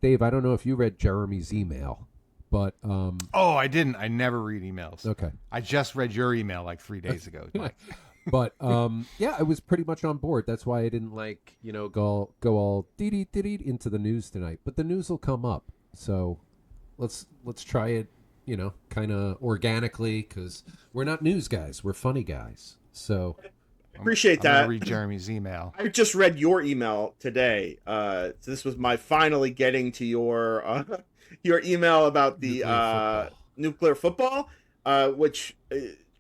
Dave, I don't know if you read Jeremy's email, but Oh, I didn't. I never read emails. okay. I just read your email like 3 days ago, Mike. But yeah, I was pretty much on board. That's why I didn't go all dee dee into the news tonight. But the news will come up, so let's try it, kind of organically, because we're not news guys, we're funny guys. So Appreciate I'm that. gonna read Jeremy's email. I just read your email today. So this was my finally getting to your email about the nuclear football, which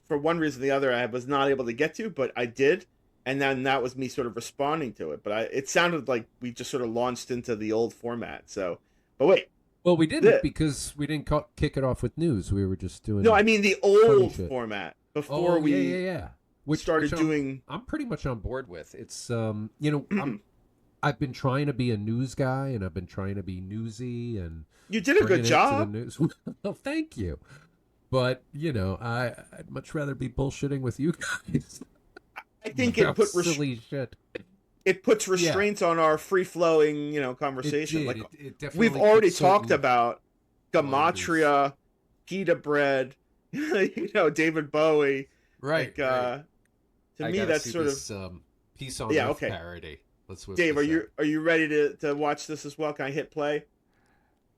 for one reason or the other I was not able to get to, but I did, and then that was me sort of responding to it. But it sounded like we just sort of launched into the old format. So, but wait. Well, we didn't because we didn't kick it off with news. We were just doing. No, I mean the old format before we yeah. started doing. I'm pretty much on board with. It's I've been trying to be a news guy, and I've been trying to be newsy, and You did a good job. Well, thank you. But I'd much rather be bullshitting with you guys. I think it put silly shit. It puts restraints on our free flowing, conversation. It definitely we've already puts talked about gematria, pita bread, David Bowie. Right. To me, that's sort of Peace on Earth parody. Let's Dave, are you ready to watch this as well? Can I hit play?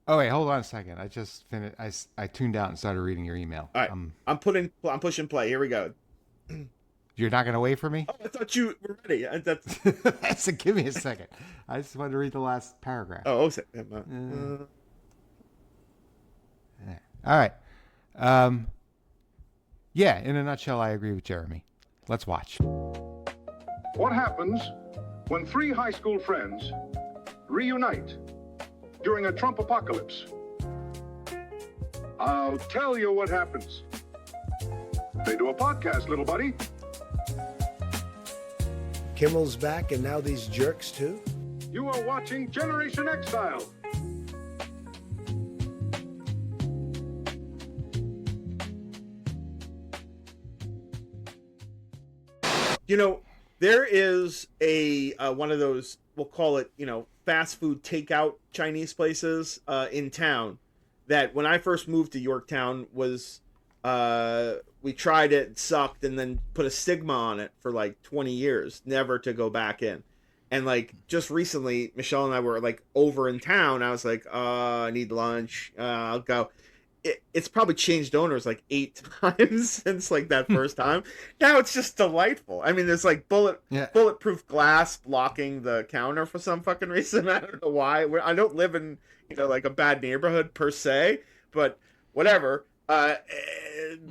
Oh wait, hold on a second. I just finished. I tuned out and started reading your email. All right, I'm pushing play. Here we go. You're not going to wait for me? Oh, I thought you were ready. So give me a second. I just wanted to read the last paragraph. Oh, all right. Yeah, in a nutshell, I agree with Jeremy. Let's watch. What happens when three high school friends reunite during a Trump apocalypse? I'll tell you what happens. They do a podcast, little buddy. Kimmel's back, and now these jerks, too? You are watching Generation Exile. There is a one of those, we'll call it, fast food takeout Chinese places in town that when I first moved to Yorktown was, we tried it, sucked, and then put a stigma on it for like 20 years, never to go back in. And like just recently, Michelle and I were like over in town. I was like, I need lunch. I'll go. It's probably changed owners like 8 times since like that first time. Now it's just delightful. I mean, there's like bulletproof glass blocking the counter for some fucking reason. I don't know why. I don't live in like a bad neighborhood per se, but whatever. I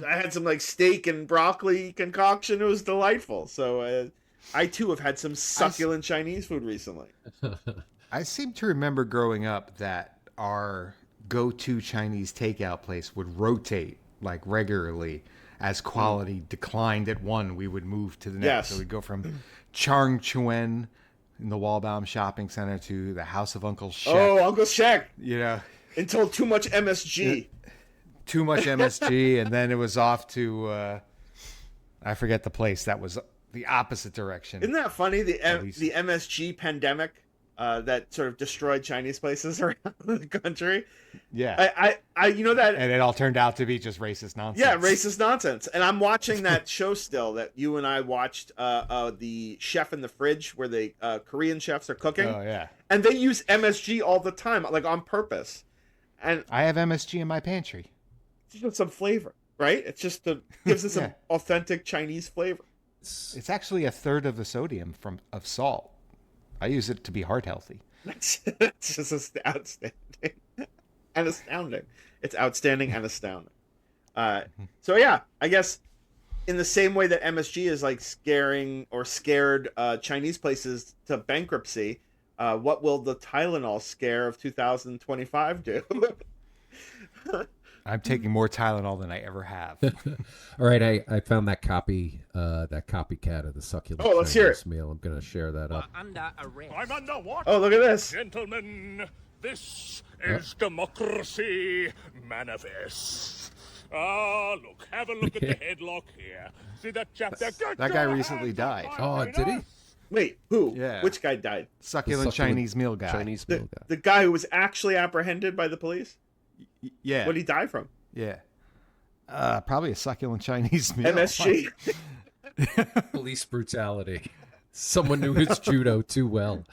had some like steak and broccoli concoction. It was delightful. So I too have had some succulent Chinese food recently. I seem to remember growing up that our go-to Chinese takeout place would rotate like regularly. As quality declined at one, we would move to the next. Yes. So we'd go from Chang Chuen in the Wallbaum Shopping Center to the House of Uncle Shek. Oh, Uncle Shek. Until too much MSG. Too much MSG, and then it was off to I forget the place that was the opposite direction. Isn't that funny? The MSG pandemic that sort of destroyed Chinese places around the country. Yeah, I that, and it all turned out to be just racist nonsense. Yeah, racist nonsense. And I'm watching that show still that you and I watched, the Chef in the Fridge, where the Korean chefs are cooking. Oh yeah, and they use MSG all the time, like on purpose. And I have MSG in my pantry. It's just some flavor, right? It's just gives it some authentic Chinese flavor. It's actually a third of the sodium of salt. I use it to be heart healthy. It's just outstanding and astounding. It's outstanding and astounding. So yeah, I guess in the same way that MSG is like scared Chinese places to bankruptcy, what will the Tylenol scare of 2025 do? I'm taking more Tylenol than I ever have. All right, I found that copycat of the succulent let's hear it. meal. I'm going to share that up. Under arrest. I'm under what? Oh, look at this. Gentlemen, this is Democracy Manifest. Look, have a look at the headlock here. See that chap there? That guy recently died. Oh, did he? Wait, who? Yeah. Which guy died? Succulent Chinese meal guy. Chinese meal guy. The guy who was actually apprehended by the police? Yeah. What did he die from? Yeah. Probably a succulent Chinese meal. MSG? Police brutality. Someone knew his judo too well.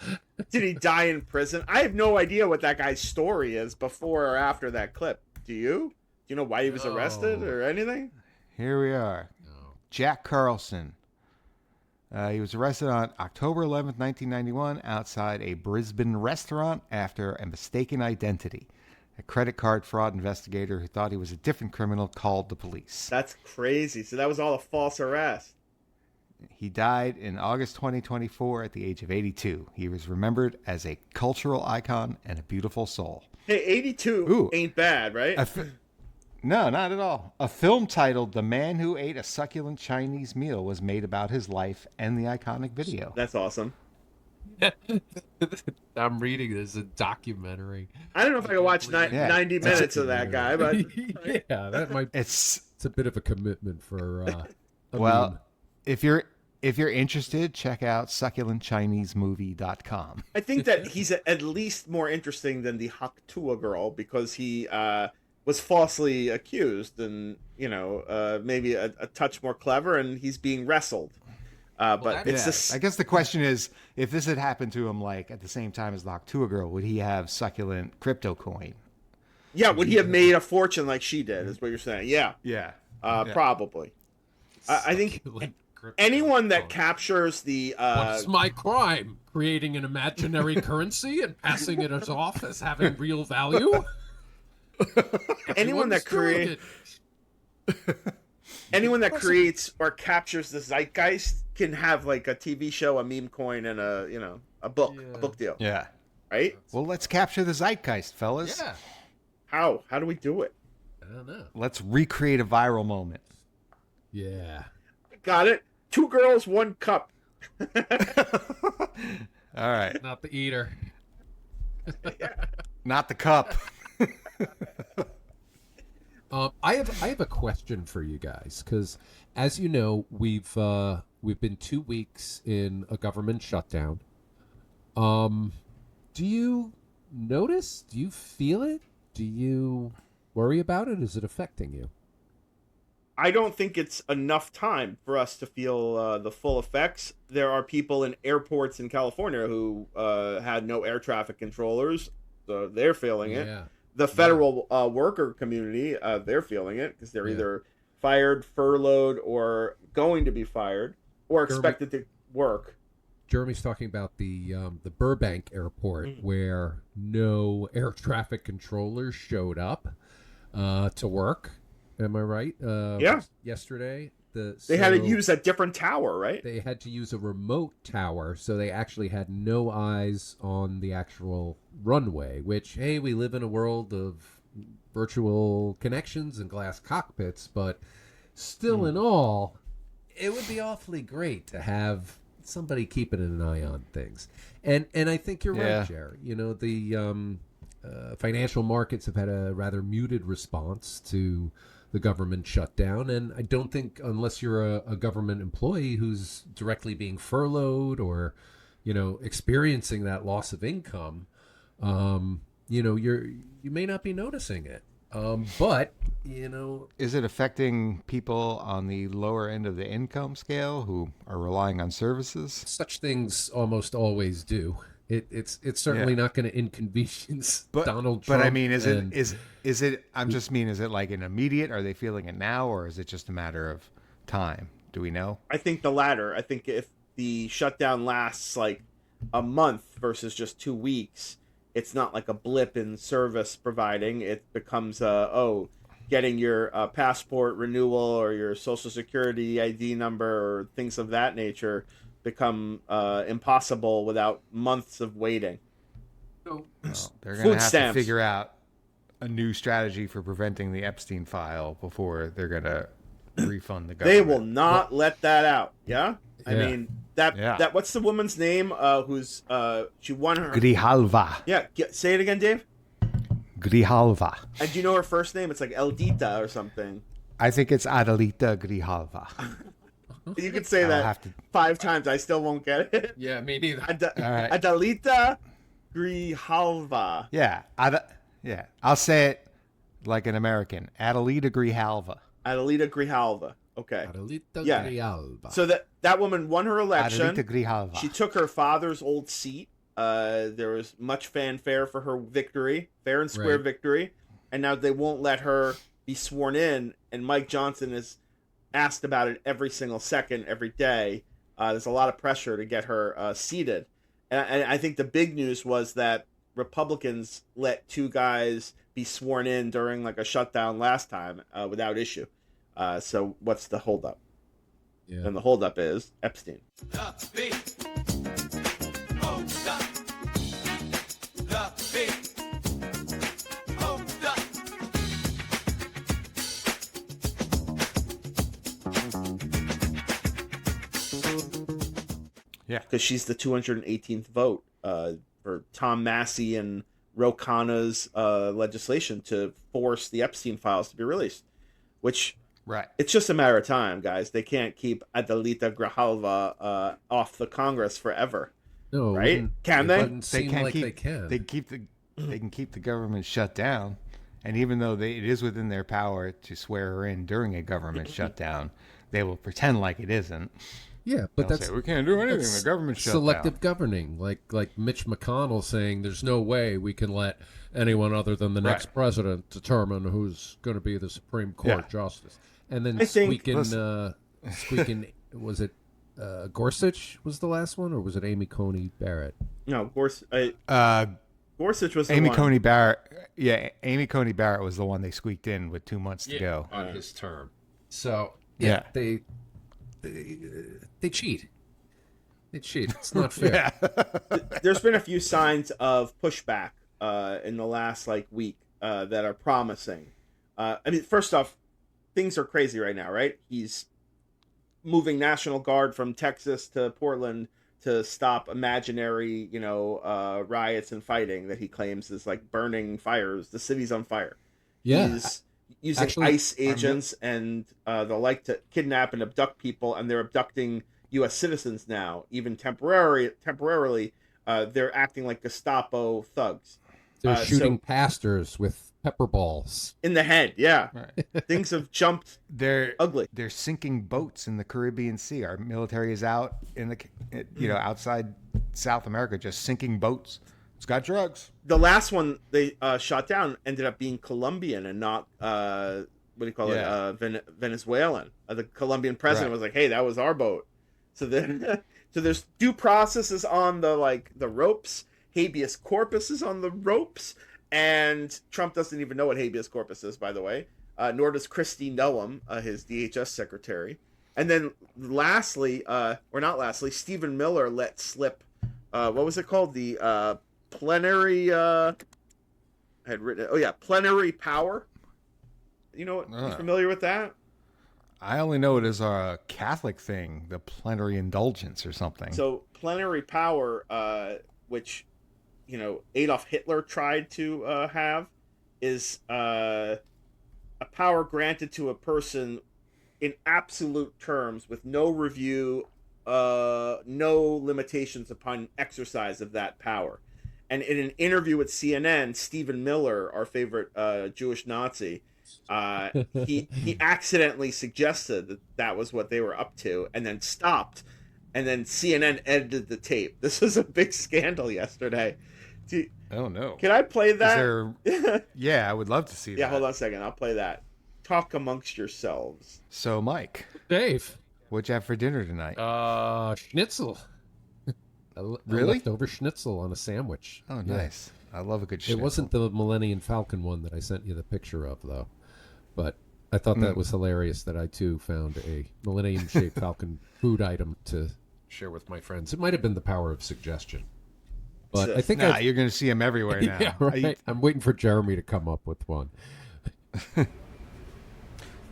Did he die in prison? I have no idea what that guy's story is before or after that clip. Do you? Do you know why he was arrested or anything? Here we are. Jack Carlson. He was arrested on October 11th, 1991, outside a Brisbane restaurant after a mistaken identity. A credit card fraud investigator who thought he was a different criminal called the police. That's crazy. So that was all a false arrest. He died in August 2024 at the age of 82. He was remembered as a cultural icon and a beautiful soul. Hey, 82 ain't bad, right? No, not at all. A film titled The Man Who Ate a Succulent Chinese Meal was made about his life and the iconic video. That's awesome. I'm reading this, a documentary. I don't know if I can watch 90 minutes of that guy, but yeah, that might. It's a bit of a commitment for. Well, if you're interested, check out succulentchinesemovie.com. I think that he's at least more interesting than the Haktua girl because he was falsely accused and, maybe a touch more clever, and he's being wrestled. But it's just... I guess the question is, if this had happened to him like at the same time as the Haktua girl, would he have succulent crypto coin? Yeah, would he have made a fortune like she did, is what you're saying. Yeah. Yeah. Probably. I think anyone that captures the... What's my crime? Creating an imaginary currency and passing it as off as having real value? Anyone that creates or captures the zeitgeist can have like a TV show, a meme coin, and a book deal. Yeah. Right? Well, let's capture the zeitgeist, fellas. Yeah. How do we do it? I don't know. Let's recreate a viral moment. Yeah. Got it. 2 girls, 1 cup. All right. Not the eater. Not the cup. I have a question for you guys because, as you know, we've been 2 weeks in a government shutdown. Do you notice? Do you feel it? Do you worry about it? Is it affecting you? I don't think it's enough time for us to feel the full effects. There are people in airports in California who had no air traffic controllers, so they're feeling it. Yeah. The federal worker community, they're feeling it because they're either fired, furloughed, or going to be fired, or expected to work. Jeremy's talking about the Burbank airport where no air traffic controllers showed up to work. Am I right? Yeah. Yesterday, they had to use a different tower, right? They had to use a remote tower, so they actually had no eyes on the actual runway. Which, hey, we live in a world of virtual connections and glass cockpits, but still, in all, it would be awfully great to have somebody keeping an eye on things. And I think you're right, Jerry. The financial markets have had a rather muted response to the government shutdown, and I don't think unless you're a government employee who's directly being furloughed or experiencing that loss of income, you may not be noticing it. But is it affecting people on the lower end of the income scale who are relying on services? Such things almost always do. It's certainly not going to inconvenience Donald Trump. But I mean, is it? I'm just mean, is it like an immediate? Are they feeling it now, or is it just a matter of time? Do we know? I think the latter. I think if the shutdown lasts like a month versus just 2 weeks, it's not like a blip in service providing. It becomes getting your passport renewal or your social security ID number or things of that nature become impossible without months of waiting. Well, they're going to have to figure out a new strategy for preventing the Epstein file before they're going to refund the government. They will not let that out. Yeah? I mean, that what's the woman's name who's she won her Grijalva. Yeah, say it again, Dave. Grijalva. And do you know her first name? It's like Eldita or something. I think it's Adelita Grijalva. You could say I'll that have to- 5 times. I still won't get it. Yeah, me neither. right. Adalita Grijalva. Yeah, I'll say it like an American. Adelita Grijalva. Adalita Grijalva. Okay. Carlita Yeah. Grijalva. So that woman won her election. Adelita Grijalva. She took her father's old seat. There was much fanfare for her victory, fair and square Right. victory, and now they won't let her be sworn in. And Mike Johnson is asked about it every single second, every day. There's a lot of pressure to get her seated, and I think the big news was that Republicans let 2 guys be sworn in during like a shutdown last time without issue. So what's the holdup? Yeah. And the holdup is Epstein. Yeah. Because she's the 218th vote for Tom Massey and Ro Khanna's legislation to force the Epstein files to be released, which Right. it's just a matter of time, guys. They can't keep Adelita Grijalva off the Congress forever. No, Right? it Can they? doesn't seem can't like keep. they can. They can keep the government shut down, and even though it is within their power to swear her in during a government shutdown, they will pretend like it isn't. Yeah, but They'll that's say, we can't do anything. that's The government shut selective down. governing, like Mitch McConnell saying, "There's no way we can let anyone other than the next Right. president determine who's going to be the Supreme Court Yeah. justice." And then I think- squeaking, was it Gorsuch was the last one, or was it Amy Coney Barrett? No, Gorsuch was the Amy one. Coney Barrett. Yeah, Amy Coney Barrett was the one they squeaked in with 2 months to go. on his term. So Yeah. they cheat. They cheat. It's not fair. There's been a few signs of pushback in the last week that are promising. I mean, first off, things are crazy right now, right? He's moving National Guard from Texas to Portland to stop imaginary, riots and fighting that he claims is burning fires. The city's on fire. Yeah. He's using Actually, ICE agents and the like to kidnap and abduct people, and they're abducting U.S. citizens now, even temporarily. They're acting like Gestapo thugs. They're so- shooting pastors with pepper balls. In the head, yeah. Right. Things have jumped They're ugly. They're sinking boats in the Caribbean Sea. Our military is out in the outside South America, just sinking boats. It's got drugs. The last one they shot down ended up being Colombian and not Yeah. Venezuelan. The Colombian president Right. was like, "Hey, that was our boat." So then, so there's due process is on the ropes. Habeas corpus is on the ropes, and Trump doesn't even know what habeas corpus is, by the way. Nor does Christie know him, his DHS secretary. And then lastly, or not lastly, Stephen Miller let slip. What was it called? The plenary. I had written. Oh yeah, plenary power. You know what? You familiar with that? I only know it as a Catholic thing, the plenary indulgence or something. So plenary power, which Adolf Hitler tried to have, is a power granted to a person in absolute terms with no review, no limitations upon exercise of that power. And in an interview with CNN, Stephen Miller, our favorite Jewish Nazi, he accidentally suggested that was what they were up to, and then stopped. And then CNN edited the tape. This was a big scandal yesterday. Oh no! Can I play Is that? there... Yeah, I would love to see that. Yeah, hold on a second. I'll play that. Talk amongst yourselves. So, Mike, Dave. what'd you have for dinner tonight? Schnitzel. Really? Leftover schnitzel on a sandwich. Oh, Yeah. nice. I love a good It schnitzel. wasn't the Millennium Falcon one that I sent you the picture of, though. But I thought that was hilarious that I, too, found a Millennium-shaped Falcon food item to share with my friends. It might have been the power of suggestion. But I think Nah, you're going to see them everywhere now. yeah, right. I'm waiting for Jeremy to come up with one.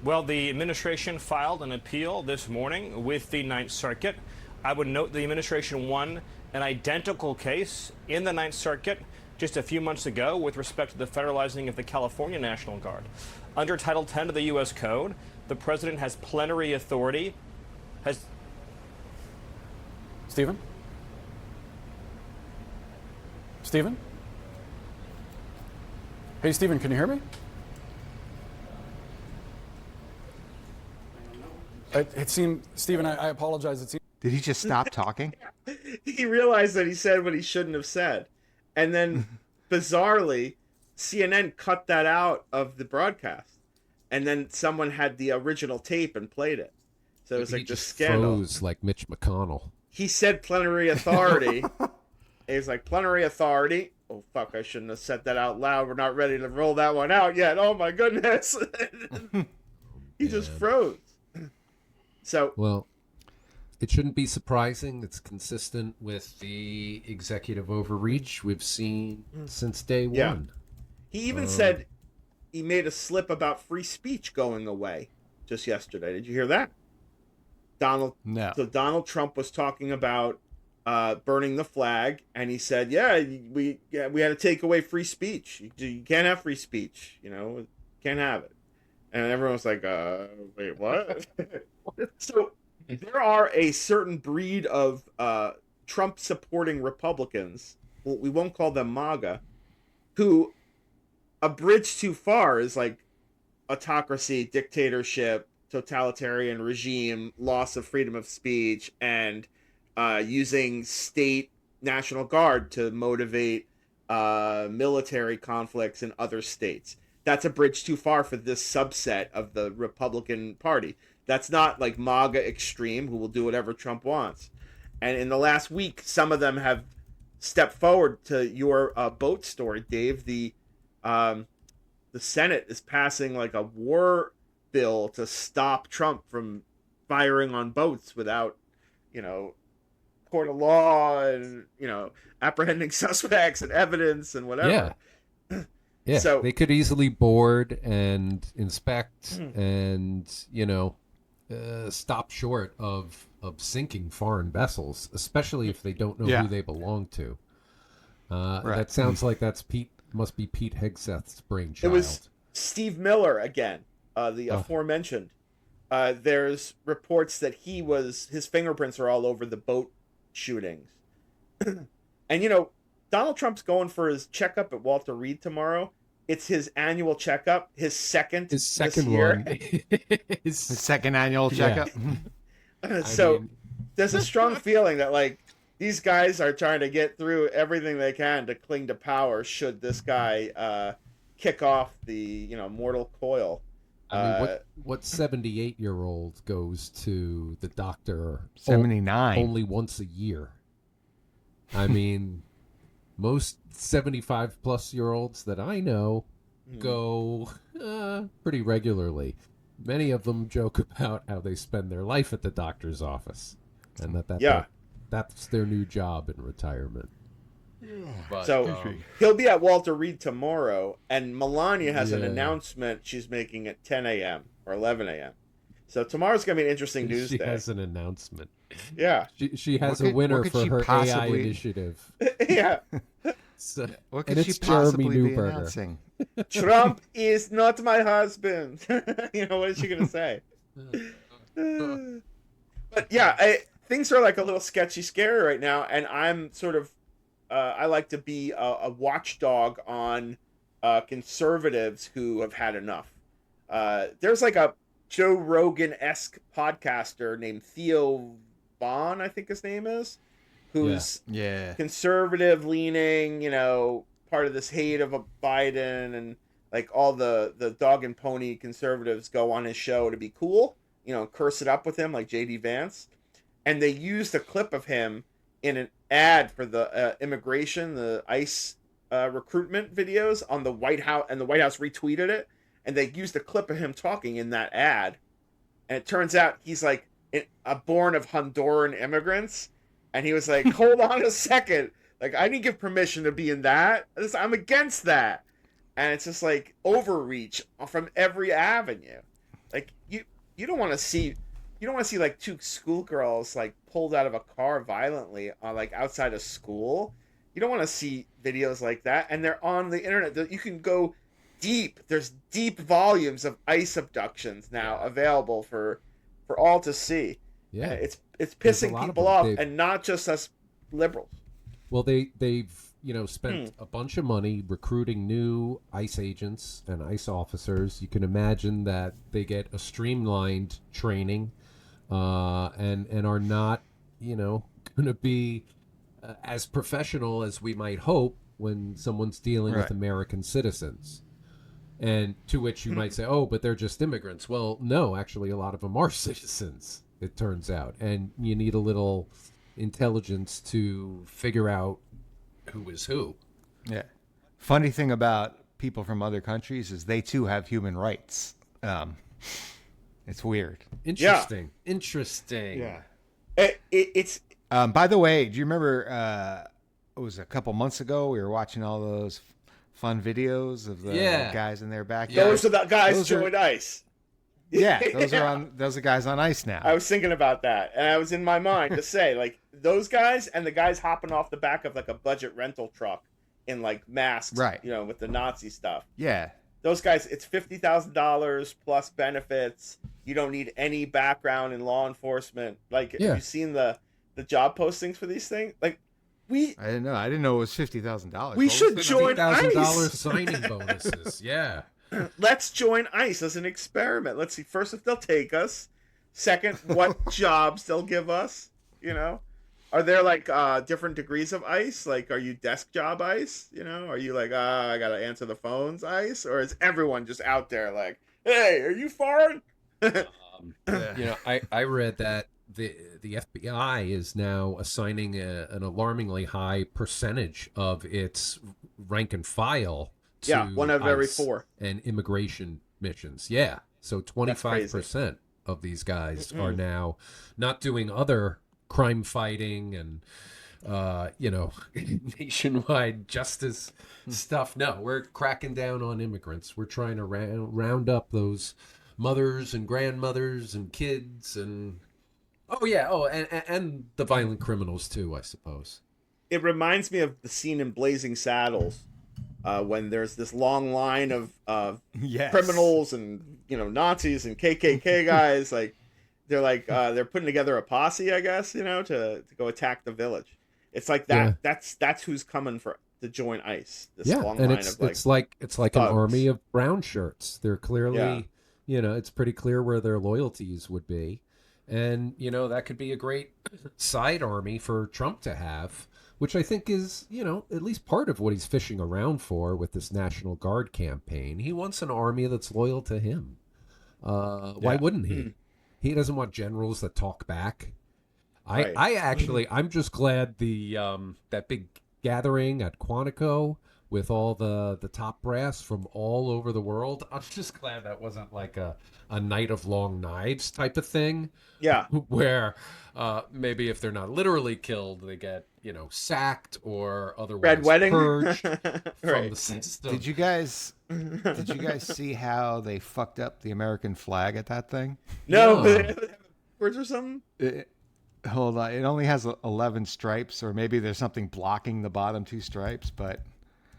Well, the administration filed an appeal this morning with the Ninth Circuit. I would note the administration won an identical case in the Ninth Circuit just a few months ago with respect to the federalizing of the California National Guard. Under Title 10 of the U.S. Code, the president has plenary authority, has Stephen? Stephen? Hey, Stephen, can you hear me? It seemed, Stephen, I apologize. It seemed. Did he just stop talking? He realized that he said what he shouldn't have said. And then, bizarrely, CNN cut that out of the broadcast. And then someone had the original tape and played it. So it was He like this just scandal. froze like Mitch McConnell. He said plenary authority. He was like, plenary authority. Oh, fuck, I shouldn't have said that out loud. We're not ready to roll that one out yet. Oh, my goodness. He just froze. So, well, it shouldn't be surprising. It's consistent with the executive overreach we've seen since day one. He even said he made a slip about free speech going away just yesterday. Did you hear that? No. So Donald Trump was talking about burning the flag, and he said, we had to take away free speech. You can't have free speech. Can't have it. And everyone was like, wait, what? So there are a certain breed of Trump-supporting Republicans, well, we won't call them MAGA, who a bridge too far is like autocracy, dictatorship, totalitarian regime, loss of freedom of speech, and using state National Guard to motivate military conflicts in other states. That's a bridge too far for this subset of the Republican Party. That's not like MAGA extreme, who will do whatever Trump wants. And in the last week, some of them have stepped forward to your boat story, Dave. The Senate is passing like a war bill to stop Trump from firing on boats without, court of law and, apprehending suspects and evidence and whatever. Yeah. Yeah, So they could easily board and inspect and, stop short of sinking foreign vessels, especially if they don't know who they belong to. That sounds like must be Pete Hegseth's brainchild. It was Steve Miller again, the aforementioned. There's reports that his fingerprints are all over the boat shootings. And, Donald Trump's going for his checkup at Walter Reed tomorrow. It's his annual checkup, his second this year. one. His second annual checkup. So there's a strong feeling that, like, these guys are trying to get through everything they can to cling to power should this guy kick off the, mortal coil. I mean, what 78-year-old goes to the doctor 79 only once a year? I mean, most 75-plus-year-olds that I know go pretty regularly. Many of them joke about how they spend their life at the doctor's office, and that's their new job in retirement. But, so he'll be at Walter Reed tomorrow, and Melania has an announcement she's making at 10 a.m. or 11 a.m. So tomorrow's going to be an interesting news day. She has an announcement. Yeah. She has a winner for her AI initiative. Yeah. So, what and could she it's possibly Jeremy be Neuberger. announcing? Trump is not my husband. What is she going to say? But yeah, things are like a little sketchy scary right now, and I'm sort of I like to be a watchdog on conservatives who have had enough. There's like a Joe Rogan-esque podcaster named Theo Vaughn, I think his name is, who's conservative leaning, part of this hate of a Biden, and like all the dog and pony conservatives go on his show to be cool, curse it up with him like JD Vance. And they used a clip of him in an ad for the immigration, the ICE recruitment videos on the White House, and the White House retweeted it. And they used a clip of him talking in that ad. And it turns out he's like born of Honduran immigrants. And he was like, hold on a second. Like, I didn't give permission to be in that. I'm against that. And it's just like overreach from every avenue. Like, you don't want to see like two schoolgirls like pulled out of a car violently like outside of school. You don't want to see videos like that. And they're on the internet. You can go deep. There's deep volumes of ICE abductions now available for all to see. Yeah. It's There's a pissing lot of people them. off, They've- and not just us liberals. Well, they've spent a bunch of money recruiting new ICE agents and ICE officers. You can imagine that they get a streamlined training, and are not going to be as professional as we might hope when someone's dealing with Right. American citizens. And to which you might say, oh, but they're just immigrants. Well, no, actually, a lot of them are citizens, it turns out. And you need a little intelligence to figure out who is who. Yeah. Funny thing about people from other countries is they too have human rights. It's weird. Interesting. Interesting. It's By the way, do you remember it was a couple months ago we were watching all those fun videos of the guys in their backyard? those are the guys Those are- joined ICE. Yeah, those are guys on ice now. I was thinking about that, and I was in my mind to say, like, those guys and the guys hopping off the back of like a budget rental truck in like masks, Right. with the Nazi stuff. Yeah. Those guys, it's $50,000 plus benefits. You don't need any background in law enforcement. Like, Yeah. have you seen the job postings for these things? Like, I didn't know. I didn't know it was $50,000. We should join $50,000 ICE. signing bonuses. Yeah. Let's join ICE as an experiment. Let's see first if they'll take us. Second, what jobs they'll give us. Are there like different degrees of ICE? Like, are you desk job ICE? Are you like, I gotta answer the phones ICE, or is everyone just out there like, hey, are you foreign? I read that the FBI is now assigning an alarmingly high percentage of its rank and file to Yeah, one out of every ICE 4. and immigration missions. Yeah, so 25% of these guys are now not doing other crime fighting and nationwide justice stuff. No, we're cracking down on immigrants. We're trying to round up those mothers and grandmothers and kids and and the violent criminals too, I suppose. It reminds me of the scene in Blazing Saddles, when there's this long line of Yes. criminals and Nazis and KKK guys. Like they're putting together a posse, I guess, to go attack the village. It's like that. Yeah. That's who's coming to join ICE. This Yeah, long and line it's of like it's like an thugs. army of brown shirts. They're clearly, it's pretty clear where their loyalties would be. And, that could be a great side army for Trump to have, which I think is, at least part of what he's fishing around for with this National Guard campaign. He wants an army that's loyal to him. Why wouldn't he? He doesn't want generals that talk back. Right. I'm just glad that big gathering at Quantico with all the top brass from all over the world. I'm just glad that wasn't like a night of long knives type of thing. Yeah. Where maybe if they're not literally killed, they get, sacked or otherwise Red wedding. purged from Right. the system. Did you guys see how they fucked up the American flag at that thing? No, No. words or something. Hold on. It only has 11 stripes, or maybe there's something blocking the bottom 2 stripes, but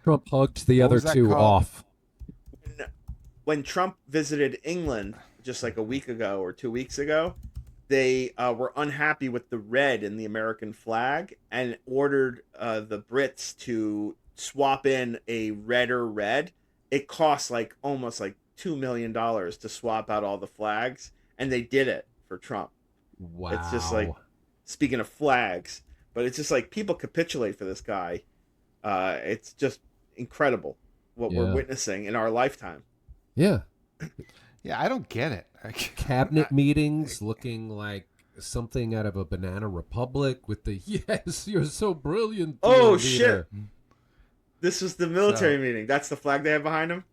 Trump hugged the What other was that 2 called? off. When Trump visited England just like a week ago or 2 weeks ago, they were unhappy with the red in the American flag and ordered the Brits to swap in a redder red. It cost almost $2 million to swap out all the flags, and they did it for Trump. Wow. It's just speaking of flags, but it's just people capitulate for this guy. It's just incredible what we're witnessing in our lifetime. Yeah. yeah, I don't get it. Cabinet meetings looking like something out of a Banana Republic with the yes, you're so brilliant. Oh, dear leader. shit. This is the military meeting. That's the flag they have behind them?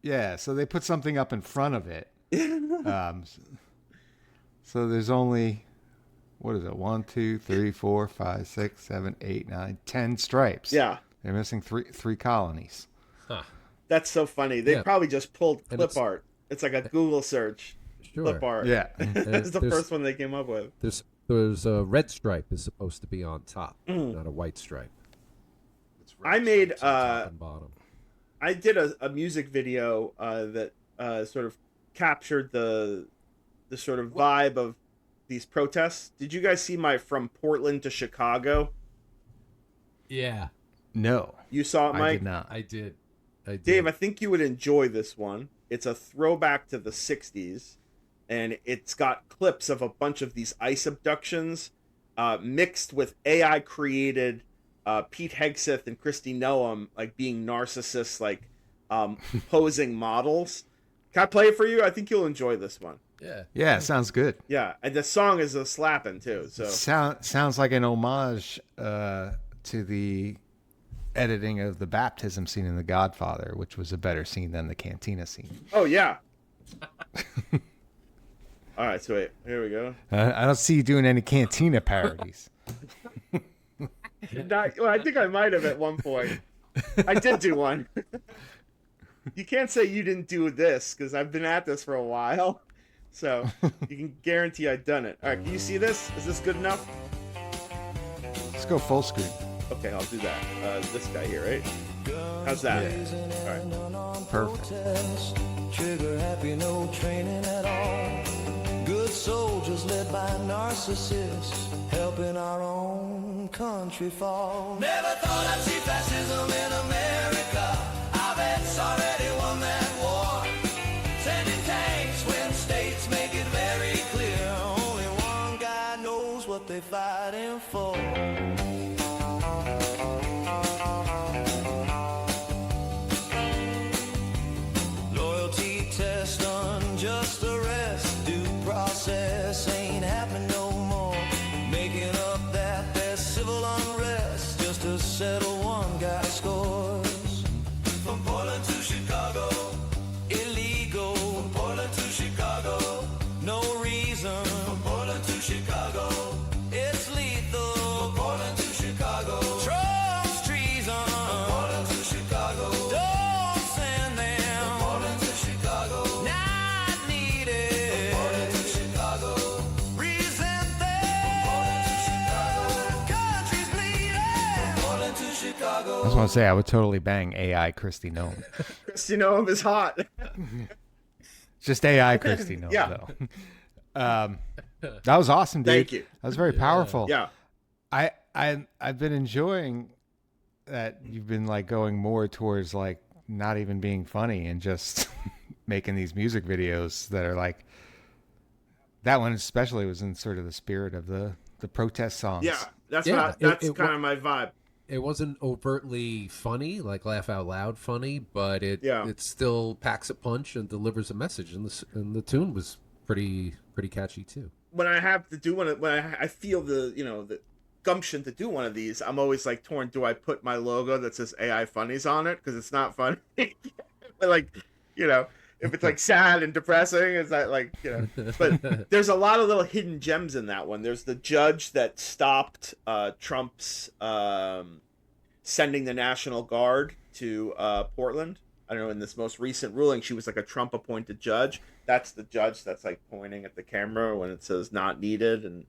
Yeah, so they put something up in front of it. So there's only, what is it? 1, 2, 3, 4, 5, 6, 7, 8, 9, 10 stripes. Yeah. They're missing three colonies. Huh. That's so funny. They probably just pulled And clip it's- art. It's like a Google search. Sure. Clip art. Yeah. It's the There's- first one they came up with. There's a red stripe is supposed to be on top, not a white stripe. It's red I made, stripes on top and bottom. I did a music video that sort of captured the sort of vibe of these protests. Did you guys see my From Portland to Chicago? Yeah, No, You saw it, Mike? I did not. I did. Dave, I think you would enjoy this one. It's a throwback to the 60s, and it's got clips of a bunch of these ice abductions mixed with AI-created Pete Hegseth and Christy Noam, like, being narcissists, like, posing models. Can I play it for you? I think you'll enjoy this one. Yeah. Yeah, sounds good. Yeah, and the song is a slapping, too. So Sounds like an homage to the editing of the baptism scene in The Godfather, which was a better scene than the cantina scene. Oh, yeah. All right, so wait, here we go. I don't see you doing any cantina parodies. Well, I think I might have at one point. I did do one. You can't say you didn't do this, because I've been at this for a while. So you can guarantee I've done it. All right, can you see this? Is this good enough? Let's go full screen. Okay, I'll do that. This guy here, right? How's that? All right. Perfect. Trigger happy, no training at all. Good soldiers led by narcissists, helping our own country fall. Never thought I'd see fascism in America. I bet it's already won that war. Sending tanks when states make it very clear. Only one guy knows what they're fighting for. Just arrest, due process ain't happening no more. Making up that there's civil unrest just to settle one guy's scores. From Portland to Chicago, illegal. From Portland to Chicago, no reason. From Portland to Chicago, it's lethal. From Portland to Chicago, Trump's treason. From Portland to Chicago, don't send them. From Portland to Chicago, I just want to say I would totally bang AI Christy Noam. Christy Noam is hot. Just AI Christy Noam, Yeah. though. That was awesome, dude. Thank you. That was very powerful. Yeah. I've been enjoying that you've been like going more towards like not even being funny and just making these music videos that are like, that one especially was in sort of the spirit of the protest songs. Yeah, that's it kind of my vibe. It wasn't overtly funny, like laugh out loud funny, but it still packs a punch and delivers a message, and the tune was pretty catchy too. When I have to do one, when I feel the gumption to do one of these, I'm always like torn. Do I put my logo that says AI Funnies on it because it's not funny? But like, if it's like sad and depressing, it's not like, But there's a lot of little hidden gems in that one. There's the judge that stopped Trump's sending the National Guard to Portland. I don't know, in this most recent ruling, she was like a Trump-appointed judge. That's the judge that's like pointing at the camera when it says not needed. And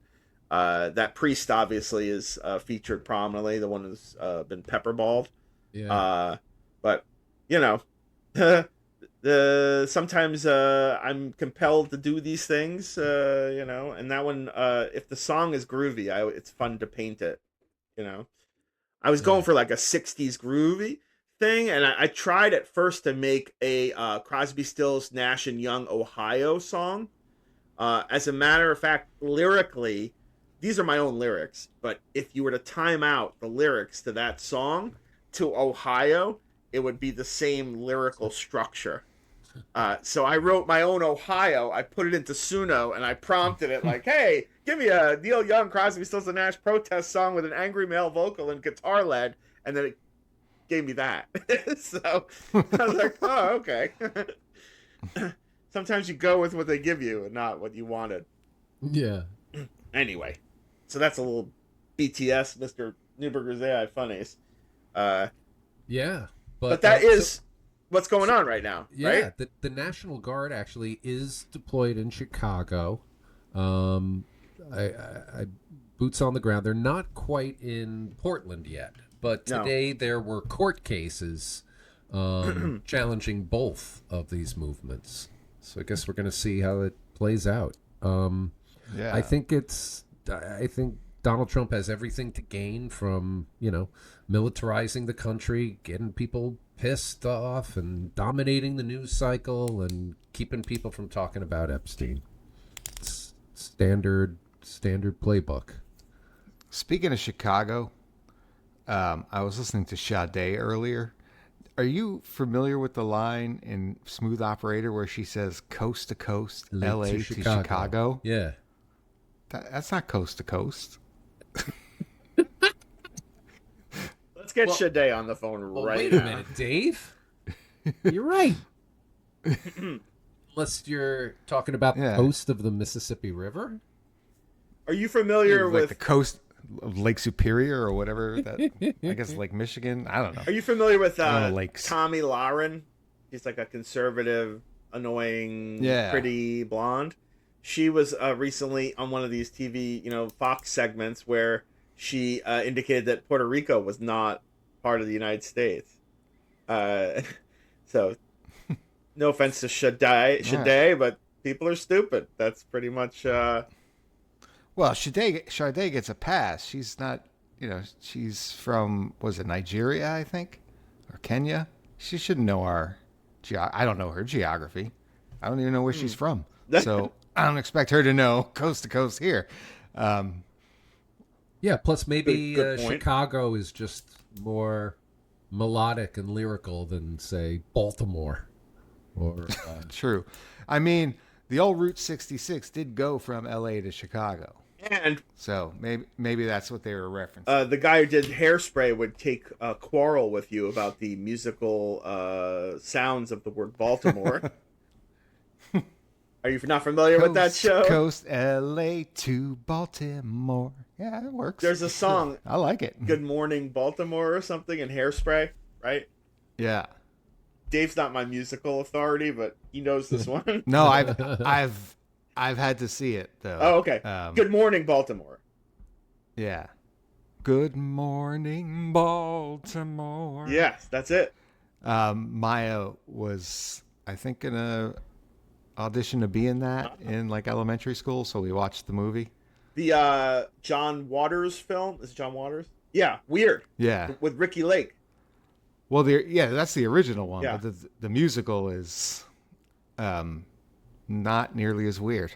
that priest obviously is featured prominently, the one who's been pepperballed. Yeah. But, sometimes I'm compelled to do these things, and that one, if the song is groovy, it's fun to paint it, I was going for like a 60s groovy thing, and I tried at first to make a Crosby, Stills, Nash and Young Ohio song. As a matter of fact, lyrically, these are my own lyrics, but if you were to time out the lyrics to that song to Ohio, it would be the same lyrical structure. So I wrote my own Ohio. I put it into Suno, and I prompted it like, "Hey, give me a Neil Young, Crosby, Stills and Nash protest song with an angry male vocal and guitar lead," and then it gave me that. So I was like, "Oh, okay." Sometimes you go with what they give you and not what you wanted. Yeah. Anyway, so that's a little BTS, Mr. Newberger's AI Funnies. Yeah. But that is what's going on right now, yeah, right? The National Guard actually is deployed in Chicago. I boots on the ground. They're not quite in Portland yet, but today there were court cases challenging both of these movements. So I guess we're going to see how it plays out. Yeah. I think Donald Trump has everything to gain from, militarizing the country, getting people pissed off and dominating the news cycle and keeping people from talking about Epstein. It's standard playbook. Speaking of Chicago, I was listening to Sade earlier. Are you familiar with the line in Smooth Operator where she says coast to coast, LA to Chicago? Yeah. That's not coast to coast. Let's get Sade on the phone right wait now. a minute, Dave. You're right. Unless you're talking about the coast of the Mississippi River. Are you familiar like with the coast of Lake Superior or whatever? I guess Lake Michigan. I don't know. Are you familiar with lakes. Tommy Lauren? She's like a conservative, annoying, pretty blonde. She was recently on one of these TV, Fox segments where she indicated that Puerto Rico was not part of the United States. So, no offense to Sade, but people are stupid. That's pretty much. Well, Sade gets a pass. She's not, she's from, was it Nigeria, I think? Or Kenya? She shouldn't know I don't know her geography. I don't even know where she's from. So I don't expect her to know coast to coast here. Yeah, plus maybe Good point. Chicago is just more melodic and lyrical than, say, Baltimore. Or True. I mean, the old Route 66 did go from LA to Chicago. And so maybe that's what they were referencing. The guy who did Hairspray would take a quarrel with you about the musical sounds of the word Baltimore. Are you not familiar with that show? Coast LA to Baltimore. Yeah, it works. There's a song. I like it. Good Morning Baltimore or something in Hairspray, right? Yeah. Dave's not my musical authority, but he knows this one. No, I've had to see it though. Oh, okay. Good Morning Baltimore. Yeah. Good morning, Baltimore. Yes, that's it. Maya was, I think, in a audition to be in that in like elementary school, so we watched the movie. The John Waters film. Is it John Waters? Yeah, Weird. Yeah. With Ricky Lake. Well, that's the original one, Yeah. but the musical is not nearly as weird.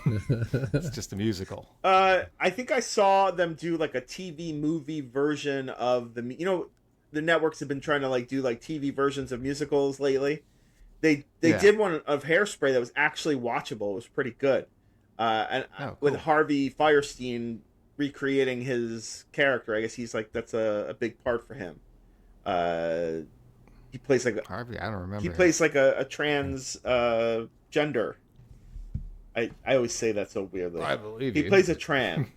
It's just a musical. I think I saw them do like a TV movie version of the networks have been trying to like do like TV versions of musicals lately. They did one of Hairspray that was actually watchable. It was pretty good. Cool. With Harvey Fierstein recreating his character. I guess he's like, that's a big part for him. He plays like Harvey. I don't remember. He plays like a trans gender. I always say that so weirdly. I believe he you. plays a trans.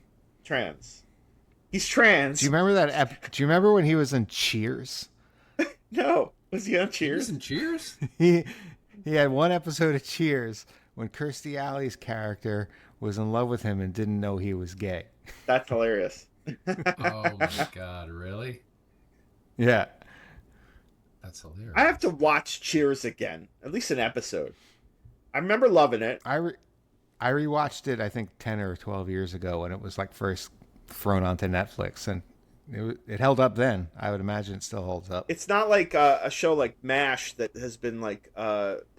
He's trans. Do you remember that? Do you remember when he was in Cheers? No, was he on Cheers? He was in Cheers? He had one episode of Cheers when Kirstie Alley's character was in love with him and didn't know he was gay. That's hilarious. Oh my God, really? Yeah. That's hilarious. I have to watch Cheers again, at least an episode. I remember loving it. I rewatched it, I think 10 or 12 years ago when it was like first thrown onto Netflix, and it held up then. I would imagine it still holds up. It's not like a show like MASH that has been like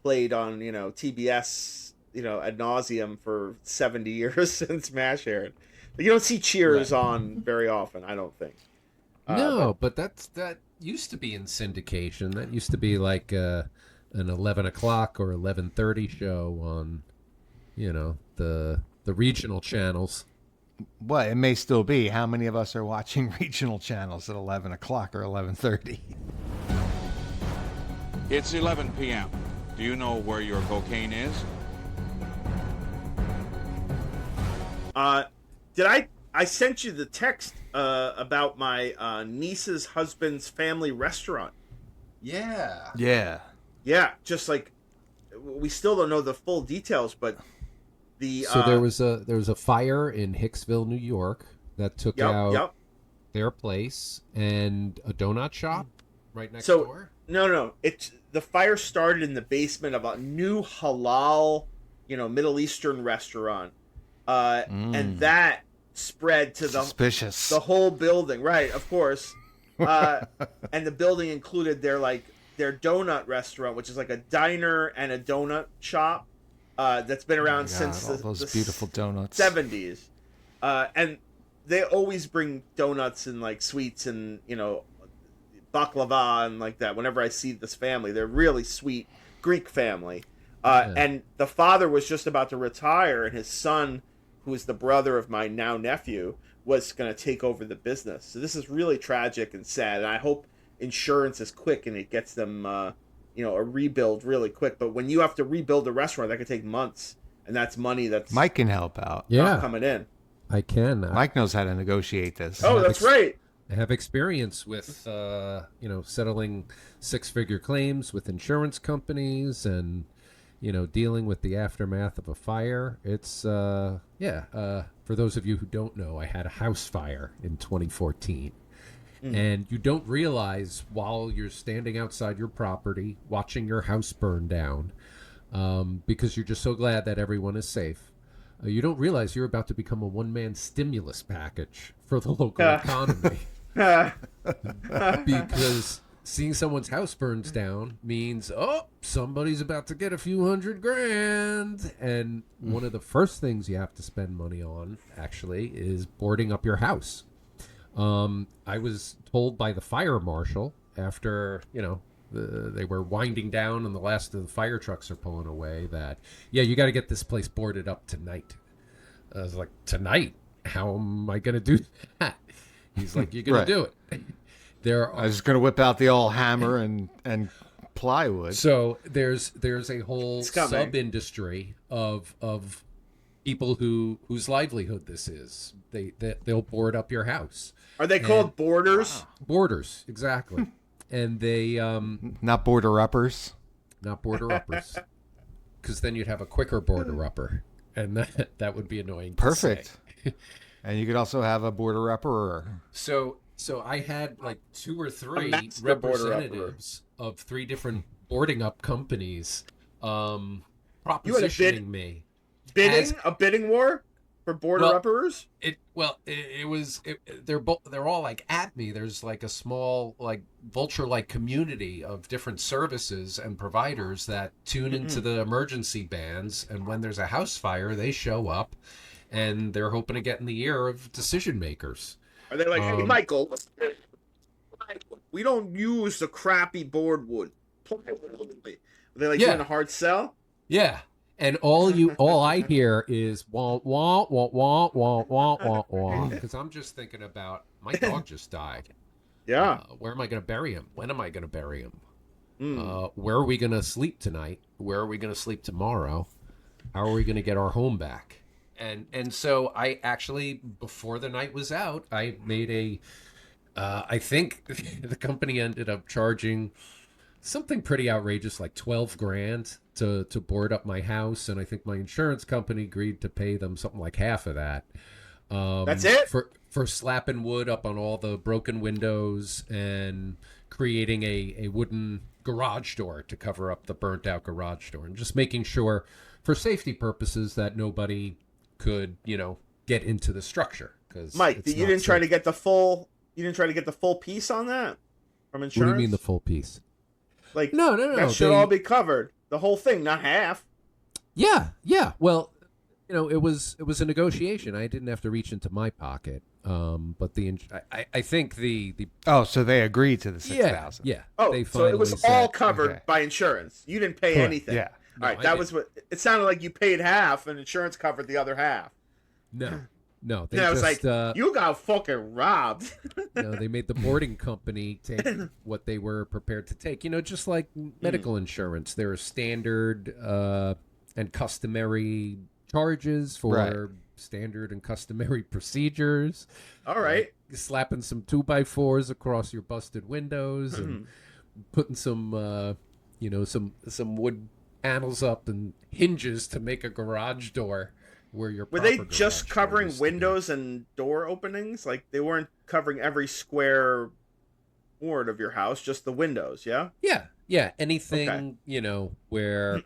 played on TBS ad nauseum for 70 years since MASH aired. You don't see Cheers on very often, I don't think. No, but that used to be in syndication. That used to be like an 11 o'clock or 11:30 show on, the regional channels. Well, it may still be. How many of us are watching regional channels at 11 o'clock or 11:30? It's 11 p.m. Do you know where your cocaine is? Did I sent you the text about my niece's husband's family restaurant. Yeah. Yeah, just like we still don't know the full details, but so there was a fire in Hicksville, New York, that took out their place and a donut shop right next door. No. The fire started in the basement of a new halal, Middle Eastern restaurant and that spread to Suspicious. the whole building, right? Of course, and the building included their donut restaurant, which is like a diner and a donut shop that's been around since those beautiful donuts 70s, and they always bring donuts and like sweets and baklava and like that. Whenever I see this family, they're really sweet Greek family. And the father was just about to retire, and his son, who is the brother of my now nephew, was going to take over the business. So this is really tragic and sad. And I hope insurance is quick and it gets them, a rebuild really quick. But when you have to rebuild a restaurant, that could take months, and that's money that's Mike can help out. not coming in. I can. Mike knows how to negotiate this. Oh, that's right. I have experience with, settling six-figure claims with insurance companies and, dealing with the aftermath of a fire. It's, for those of you who don't know, I had a house fire in 2014. And you don't realize while you're standing outside your property, watching your house burn down, because you're just so glad that everyone is safe. You don't realize you're about to become a one-man stimulus package for the local economy. Because seeing someone's house burns down means, somebody's about to get a few $100,000. And one of the first things you have to spend money on, actually, is boarding up your house. I was told by the fire marshal after, they were winding down and the last of the fire trucks are pulling away that, you got to get this place boarded up tonight. I was like, tonight? How am I going to do that? He's like, you're going to do it. I was going to whip out the old hammer and plywood. So there's a whole sub-industry of people whose livelihood this is. They'll board up your house. Are they called boarders? Boarders, exactly. And they not border uppers. Not border uppers. Because then you'd have a quicker border upper, and that would be annoying. Perfect. To say. And you could also have a border upper. So I had like 2 or 3 representatives of 3 different boarding up companies propositioning me. A bidding war for border uppers? They're all like at me. There's like a small like vulture-like community of different services and providers that tune into the emergency bands, and when there's a house fire, they show up, and they're hoping to get in the ear of decision makers. Are they like, hey, Michael, we don't use the crappy board wood. Are they like doing a hard sell? Yeah. And all I hear is wah wah wah wah wah wah wah wah, because I'm just thinking about my dog just died. Yeah. Where am I going to bury him? When am I going to bury him? Where are we going to sleep tonight? Where are we going to sleep tomorrow? How are we going to get our home back? And so I actually, before the night was out, I made I think the company ended up charging something pretty outrageous, like $12,000 to board up my house, and I think my insurance company agreed to pay them something like half of that. That's it? For slapping wood up on all the broken windows and creating a wooden garage door to cover up the burnt out garage door, and just making sure for safety purposes that nobody could, get into the structure. Because Mike, you didn't try to get the full piece on that from insurance? What do you mean the full piece? Like, no. That should all be covered. The whole thing, not half. Yeah. Well, it was a negotiation. I didn't have to reach into my pocket. But I think the so they agreed to the $6,000. Yeah. Oh, so it was all covered by insurance. You didn't pay anything. Yeah. All right. That was what it sounded like. You paid half, and insurance covered the other half. No. I was like, you got fucking robbed. They made the boarding company take what they were prepared to take. Just like medical insurance, there are standard and customary charges for standard and customary procedures. All right. Slapping some 2x4s across your busted windows and putting some, some wood panels up and hinges to make a garage door. Were they just covering windows and door openings? Like, they weren't covering every square board of your house, just the windows, yeah? Yeah. Anything, where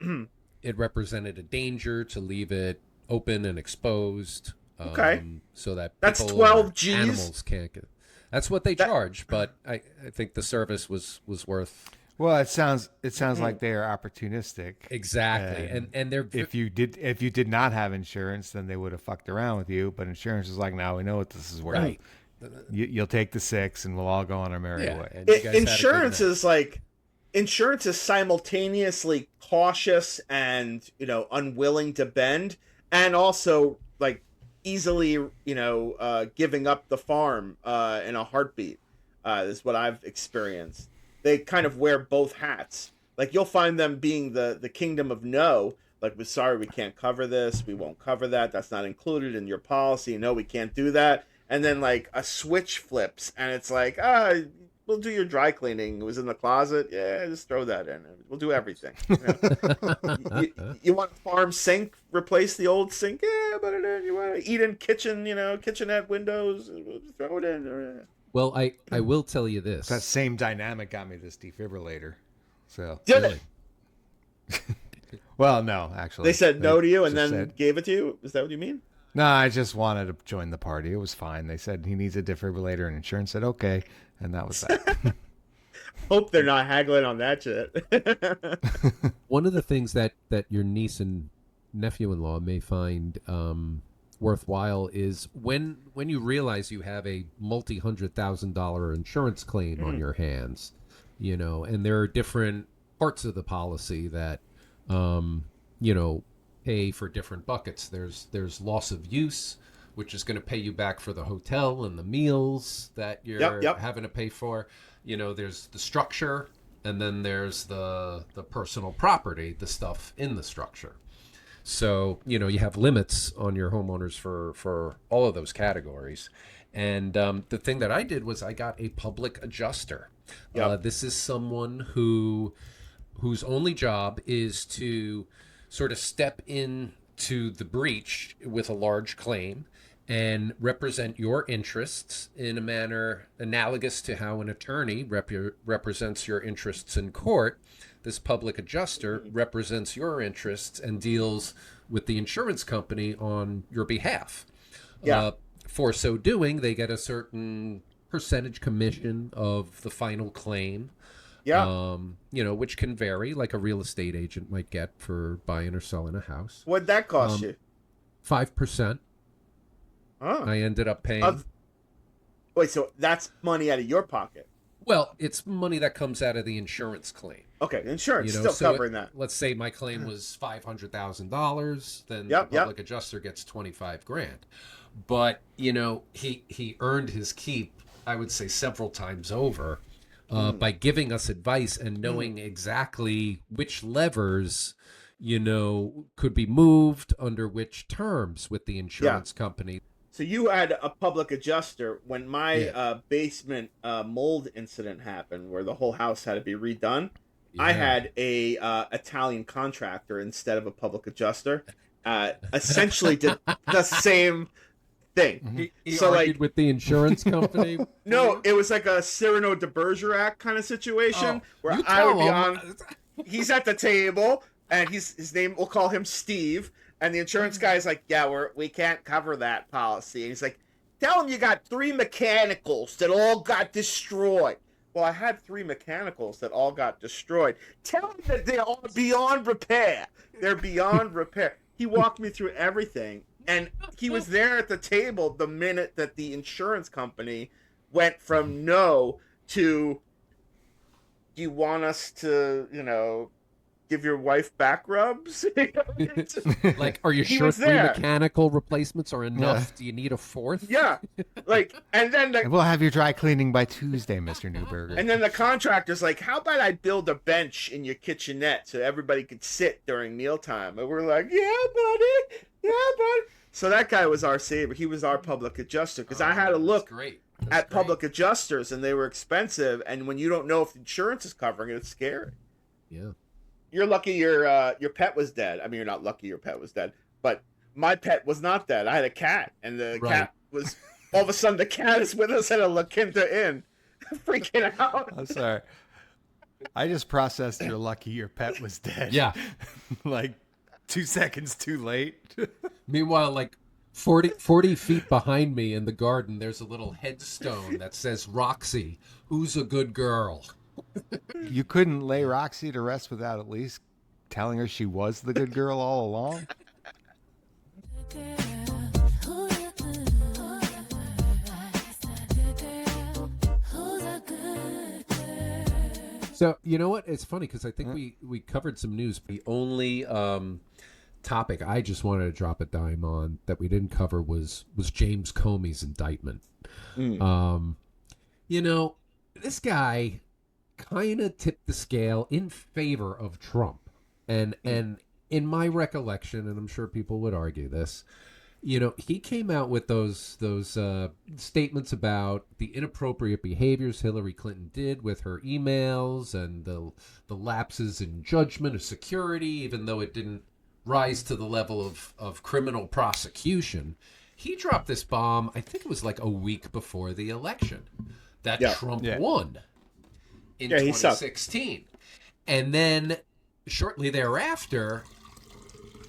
it represented a danger to leave it, open and exposed. Okay. So that That's people 12 or Gs. animals can't get. That's what they charge, but I think the service was worth. Well, it sounds like they are opportunistic. Exactly, and they're if you did not have insurance, then they would have fucked around with you. But insurance is like, now we know what this is worth. Right. You'll take the 6, and we'll all go on our merry way. and you guys had a good Insurance night. is like insurance is simultaneously cautious and unwilling to bend, and also like easily giving up the farm in a heartbeat. Is what I've experienced. They kind of wear both hats. Like you'll find them being the kingdom of no. Like, we're sorry, we can't cover this. We won't cover that. That's not included in your policy. No, we can't do that. And then like a switch flips, and it's like, we'll do your dry cleaning. It was in the closet. Yeah, just throw that in. We'll do everything. You want farm sink? Replace the old sink? Yeah, but you want to eat in kitchen? Kitchenette windows? Throw it in. Well, I will tell you this. That same dynamic got me this defibrillator. So Did it? Well, no, actually. They said no to you and just then gave it to you? Is that what you mean? No, I just wanted to join the party. It was fine. They said he needs a defibrillator, and insurance said okay, and that was that. Hope they're not haggling on that shit. One of the things that your niece and nephew-in-law may find worthwhile is when you realize you have a multi-$100,000 insurance claim on your hands, and there are different parts of the policy that pay for different buckets. There's loss of use, which is going to pay you back for the hotel and the meals that you're having to pay for. There's the structure, and then there's the personal property, the stuff in the structure. So, you have limits on your homeowners for all of those categories. And the thing that I did was I got a public adjuster. This is someone whose only job is to sort of step into the breach with a large claim and represent your interests in a manner analogous to how an attorney represents your interests in court. This public adjuster represents your interests and deals with the insurance company on your behalf. For so doing, they get a certain percentage commission of the final claim. Which can vary, like a real estate agent might get for buying or selling a house. What'd that cost you? 5%. Oh. I ended up paying. Wait, so that's money out of your pocket? Well, it's money that comes out of the insurance claim. Okay, insurance still covering that. Let's say my claim was $500,000, then the public adjuster gets $25,000. But he earned his keep, I would say, several times over by giving us advice and knowing exactly which levers could be moved under which terms with the insurance company. So you had a public adjuster when my basement mold incident happened, where the whole house had to be redone. I had a Italian contractor instead of a public adjuster. Essentially did the same thing. He argued with the insurance company. No, it was like a Cyrano de Bergerac kind of situation where I would be on. He's at the table, and his name. We'll call him Steve. And the insurance guy's like, we can't cover that policy. And he's like, tell him you got 3 mechanicals that all got destroyed. Well, I had 3 mechanicals that all got destroyed. Tell him that they are beyond repair. They're beyond repair. He walked me through everything. And he was there at the table the minute that the insurance company went from no to, do you want us to, give your wife back rubs? Like, are you sure 3 mechanical replacements are enough? Yeah. Do you need a 4th? Yeah. And then we'll have your dry cleaning by Tuesday, Mr. Newberger. And then the contractor's like, how about I build a bench in your kitchenette so everybody could sit during mealtime? And we're like, yeah, buddy. So that guy was our savior. He was our public adjuster, because I had to look at public adjusters, and they were expensive. And when you don't know if insurance is covering it, it's scary. Yeah. You're lucky your pet was dead. I mean, you're not lucky your pet was dead, but my pet was not dead. I had a cat, and the cat was, all of a sudden, the cat is with us at a La Quinta Inn, freaking out. I'm sorry. I just processed you're lucky your pet was dead. Yeah. Like 2 seconds too late. Meanwhile, like 40 feet behind me in the garden, there's a little headstone that says Roxy, who's a good girl. You couldn't lay Roxy to rest without at least telling her she was the good girl all along? So, you know what? It's funny because I think we covered some news. The only topic I just wanted to drop a dime on that we didn't cover was James Comey's indictment. You know, this guy kind of tipped the scale in favor of Trump. And in my recollection, and I'm sure people would argue this, you know, he came out with those statements about the inappropriate behaviors Hillary Clinton did with her emails and the lapses in judgment of security, even though it didn't rise to the level of criminal prosecution. He dropped this bomb, I think it was like a week before the election, that Trump won in 2016. And then shortly thereafter,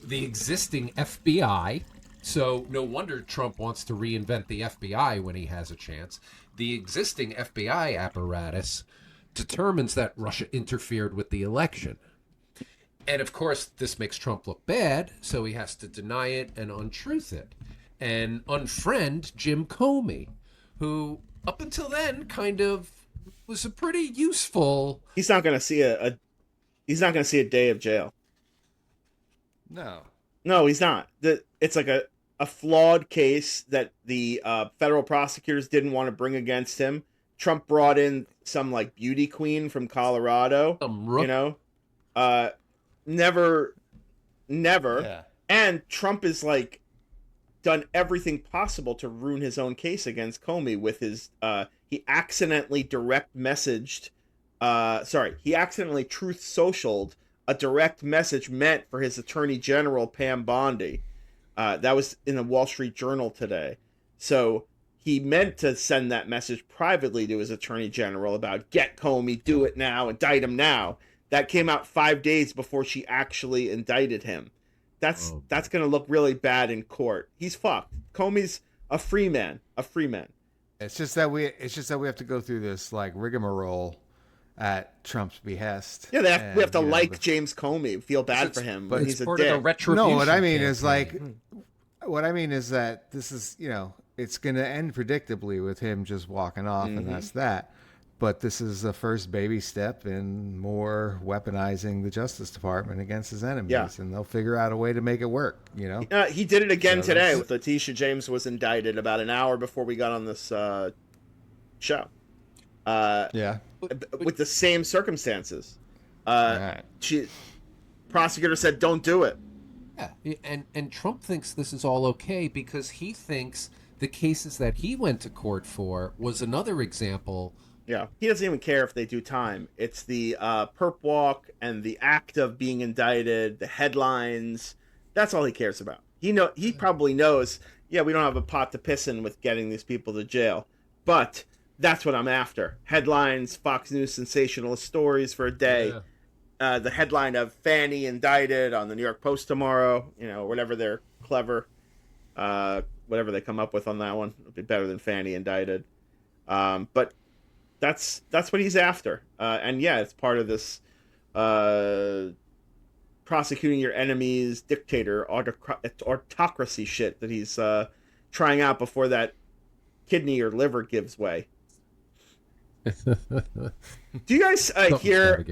the existing FBI... So no wonder Trump wants to reinvent the FBI when he has a chance. The existing FBI apparatus determines that Russia interfered with the election. And of course, this makes Trump look bad, so he has to deny it and untruth it. And unfriend Jim Comey, who up until then kind of was a pretty useful... He's not going to see he's not going to see a day of jail. No, he's not. It's like a flawed case that the federal prosecutors didn't want to bring against him. Trump brought in some like beauty queen from Colorado, you know, never. Yeah. And Trump is like done everything possible to ruin his own case against Comey with his, he accidentally he accidentally truth socialed a direct message meant for his attorney general, Pam Bondi. That was in the Wall Street Journal today. So he meant to send that message privately to his attorney general about get Comey, do it now, indict him now. That came out 5 days before she actually indicted him. That's going to look really bad in court. He's fucked. Comey's a free man. It's just that we have to go through this like rigmarole at Trump's behest. Yeah, we have to James Comey, feel bad for him, but he's a dick. No, what I mean is that this is, you know, it's going to end predictably with him just walking off, and that's that. But this is the first baby step in more weaponizing the Justice Department against his enemies, and they'll figure out a way to make it work. You know, he did it again today with Letitia James was indicted about an hour before we got on this show. With the same circumstances. Prosecutor said, "Don't do it." Yeah, and Trump thinks this is all okay because he thinks the cases that he went to court for was another example. Yeah, he doesn't even care if they do time. It's the perp walk and the act of being indicted, the headlines. That's all he cares about. He probably knows. Yeah, we don't have a pot to piss in with getting these people to jail, but that's what I'm after. Headlines, Fox News sensationalist stories for a day. Yeah. The headline of Fanny indicted on the New York Post tomorrow. You know, whatever they're clever, whatever they come up with on that one, it'll be better than Fanny indicted. But that's what he's after. And yeah, it's part of this prosecuting your enemies, dictator, autocracy shit that he's trying out before that kidney or liver gives way. Do you guys hear?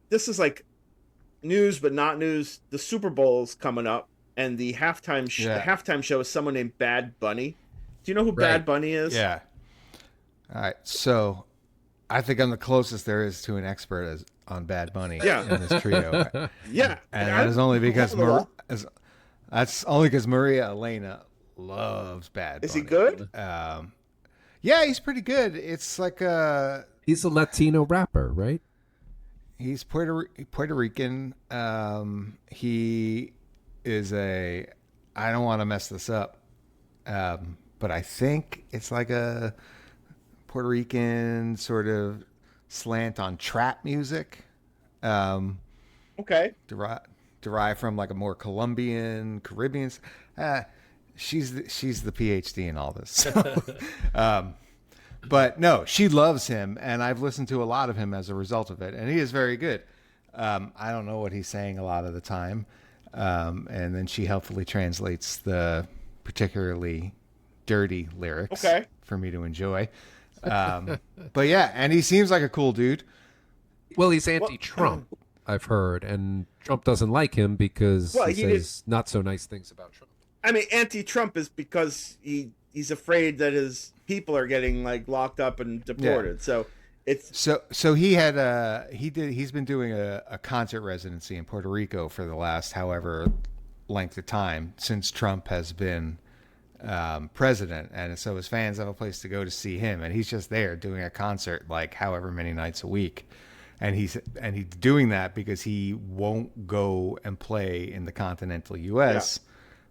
This is like news, but not news. The Super Bowl's coming up, and the halftime show is someone named Bad Bunny. Do you know who Bad Bunny is? Yeah. All right, so I think I'm the closest there is to an expert on Bad Bunny in this trio. Yeah, and that is only because Maria Elena loves Bad Bunny. Is he good? Yeah, he's pretty good. It's like he's a Latino rapper, right? He's Puerto Rican. He is I don't want to mess this up, but I think it's like a Puerto Rican sort of slant on trap music. Okay. derived from like a more Colombian, Caribbean. She's the PhD in all this. So, but no, she loves him, and I've listened to a lot of him as a result of it, and he is very good. I don't know what he's saying a lot of the time, and then she helpfully translates the particularly dirty lyrics for me to enjoy. But yeah, and he seems like a cool dude. Well, he's anti-Trump, I've heard, and Trump doesn't like him because he says not so nice things about Trump. I mean, anti-Trump is because he's afraid that his people are getting like locked up and deported. Yeah. So he's been doing a concert residency in Puerto Rico for the last however length of time since Trump has been president, and so his fans have a place to go to see him, and he's just there doing a concert like however many nights a week, and he's doing that because he won't go and play in the continental U.S.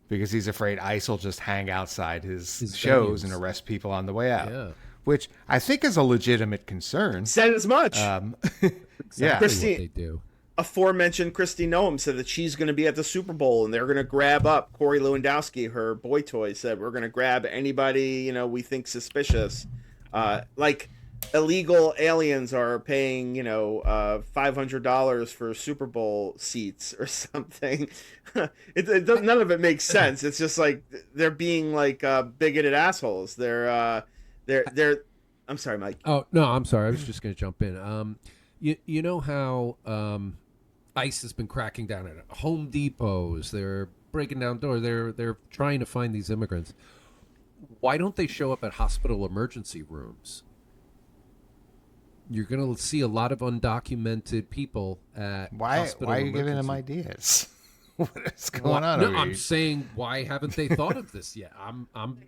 because he's afraid ICE will just hang outside his shows and arrest people on the way out. Yeah. Which I think is a legitimate concern. Said as much. Exactly what they do. Aforementioned Kristi Noem said that she's going to be at the Super Bowl and they're going to grab up Corey Lewandowski, her boy toy, said we're going to grab anybody, we think suspicious. Like illegal aliens are paying, $500 for Super Bowl seats or something. None of it makes sense. It's just like they're being like bigoted assholes. They're I'm sorry, Mike. Oh, no, I'm sorry. I was just going to jump in. You know how ICE has been cracking down at Home Depots. They're breaking down doors. They're trying to find these immigrants. Why don't they show up at hospital emergency rooms? You're going to see a lot of undocumented people at hospital. Why are you giving them ideas? What is going on? No, I'm saying, why haven't they thought of this yet?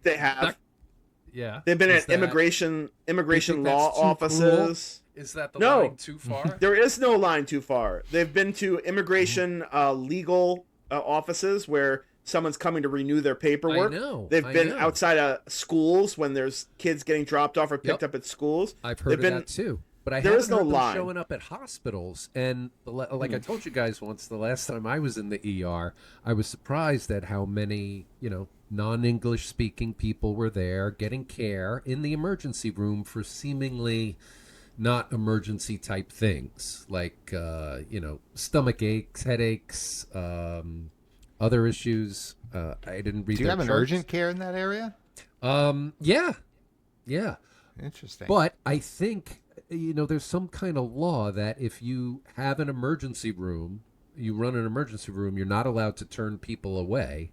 They have. Yeah, they've been at immigration law offices. Cruel? Is that the line too far? There is no line too far. They've been to immigration legal offices where someone's coming to renew their paperwork. I know. They've been outside of schools when there's kids getting dropped off or picked up at schools. I've heard of that too. But I haven't heard them showing up at hospitals. And like I told you guys once, the last time I was in the ER, I was surprised at how many, non-English speaking people were there getting care in the emergency room for seemingly not emergency type things like, stomach aches, headaches, other issues. I didn't read. Do you have an urgent care in that area? Yeah. Interesting. But I think, there's some kind of law that if you have an emergency room, you run an emergency room, you're not allowed to turn people away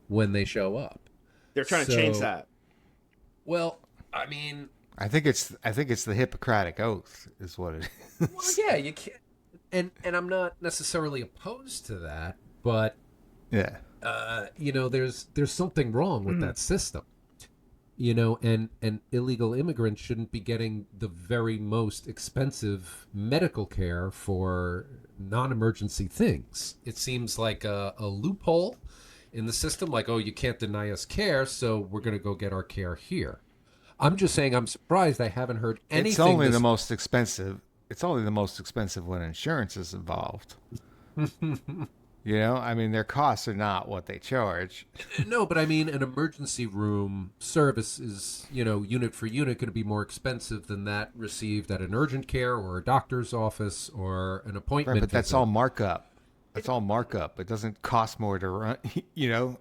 when they show up. They're trying to change that. Well, I mean, I think it's the Hippocratic Oath is what it is. Well, yeah, you can't, and I'm not necessarily opposed to that, but yeah, there's something wrong with that system. And illegal immigrants shouldn't be getting the very most expensive medical care for non-emergency things. It seems like a loophole in the system, like, oh, you can't deny us care, so we're going to go get our care here. I'm just saying I'm surprised I haven't heard anything. It's only the most expensive. It's only the most expensive when insurance is involved. I mean, their costs are not what they charge. No, but I mean, an emergency room service is, unit for unit going to be more expensive than that received at an urgent care or a doctor's office or an appointment. Right, but that's all markup. That's all markup. It doesn't cost more to run, I don't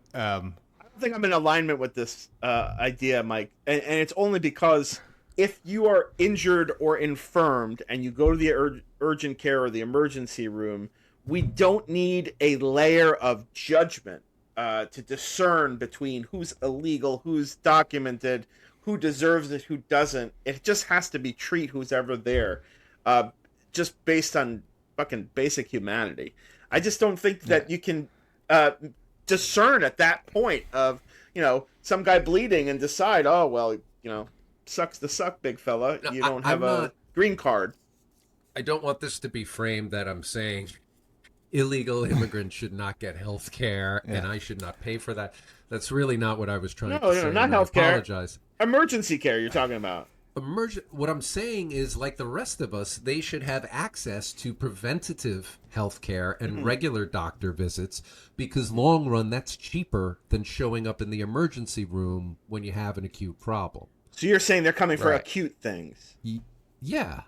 think I'm in alignment with this idea, Mike. And it's only because if you are injured or infirmed and you go to the urgent care or the emergency room, we don't need a layer of judgment to discern between who's illegal, who's documented, who deserves it, who doesn't. It just has to be treat who's ever there, just based on fucking basic humanity. I just don't think that you can discern at that point of, some guy bleeding and decide, oh, well, sucks to suck, big fella. You don't have a green card. I don't want this to be framed that I'm saying illegal immigrants should not get health care and I should not pay for that. That's really not what I was trying to say. No, not health care. I apologize. Emergency care you're talking about. What I'm saying is, like the rest of us, they should have access to preventative health care and regular doctor visits, because long run, that's cheaper than showing up in the emergency room when you have an acute problem. So you're saying they're coming for Right. acute things. Yeah.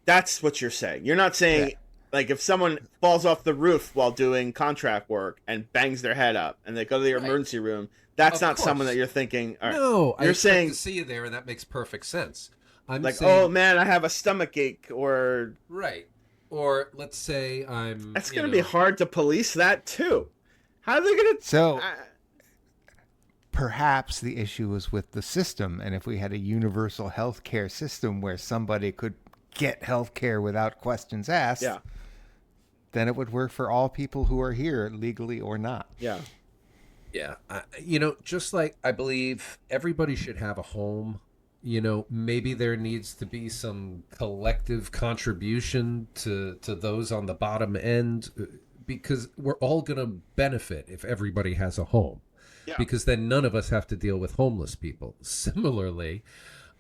That's what you're saying. You're not saying, like, if someone falls off the roof while doing contract work and bangs their head up and they go to the emergency room, that's Of not course. someone that you're thinking, all right. No, You're I expect saying, to see you there, and that makes perfect sense. I'm like, saying, oh, man, I have a stomach ache, or... right. Or let's say I'm... That's going to be hard to police that, too. How are they going to... So perhaps the issue was with the system, and if we had a universal health care system where somebody could get health care without questions asked, then it would work for all people who are here, legally or not. Yeah. Yeah. Just like I believe everybody should have a home, maybe there needs to be some collective contribution to those on the bottom end, because we're all going to benefit if everybody has a home. Yeah. Because then none of us have to deal with homeless people. Similarly,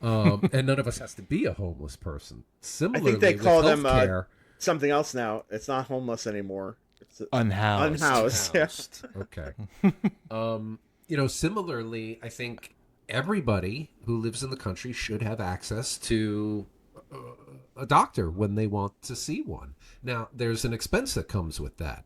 and none of us has to be a homeless person. Similarly, I think they call them healthcare, something else now. It's not homeless anymore. It's unhoused. Unhoused. Okay. Similarly, I think everybody who lives in the country should have access to a doctor when they want to see one. Now, there's an expense that comes with that,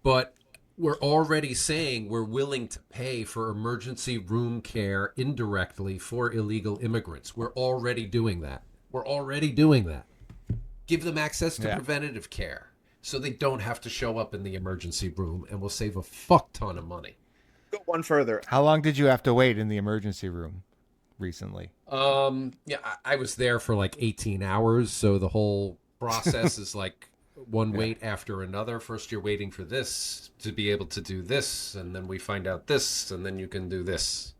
but we're already saying we're willing to pay for emergency room care indirectly for illegal immigrants. We're already doing that. Give them access to preventative care so they don't have to show up in the emergency room, and we'll save a fuck ton of money. Go one further. How long did you have to wait in the emergency room recently? I was there for like 18 hours, so the whole process is like one wait after another. First you're waiting for this to be able to do this, and then we find out this, and then you can do this.